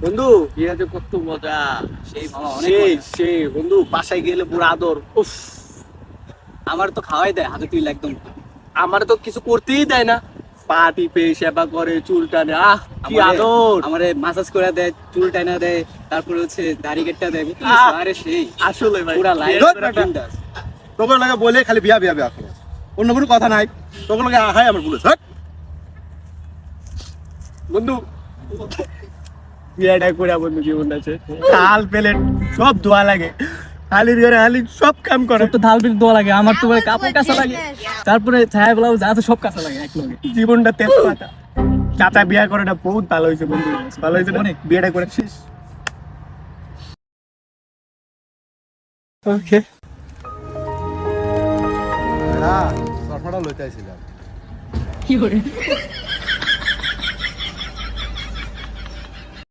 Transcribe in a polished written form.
বন্ধু বিয়েতে কত মজা। সেই মামা অনেক সেই মজা। সেই বন্ধু বাসায় গেলে পুরো আদর। উফ, আমার তো খাওয়াই দেয় হাতে তুই একদম। আমার তো কিছু করতেই দেয় না, পা টিপে সেবা করে, চুল টানে, আহ কি আমারে আদর। আমারে মাসাজ করে দেয়, চুল টাইনা দেয়, তারপরে হচ্ছে দাড়ি কেটে দেয়, বুঝলি? আহ! আরে সেই আসলে ভাই পুরা লাইফ ধুর পুরা বেটা। বিন্দাস। তোকে লাগে বলে খালি বিয়া বিয়া বিয়া করে অন্য কোনো কথা নাই। তোকে লাগে আহাই আমার বলেছে বন্ধু বিয়েটা করে বন্ধু জীবন আছে, থাল প্লেট সব ধোয়া লাগে, হালির ঘরে হালি সব কাম করে। তোর তো থাল বিল দোয়া লাগে, আমার তো ভাই কাপড় কাঁচা লাগে, তারপরে ছায়া ব্লাউজ যা আছে সব কাঁচা লাগে এক লগে। জীবনটা তেজপাতা। চাচা বিয়ে করে না, বহুত ভালো হয়েছে বন্ধু, ভালো হয়েছে অনেক, বিয়েটা করে শেষ। ওকে চশমাটা লইতে আইছিলাম। কি করে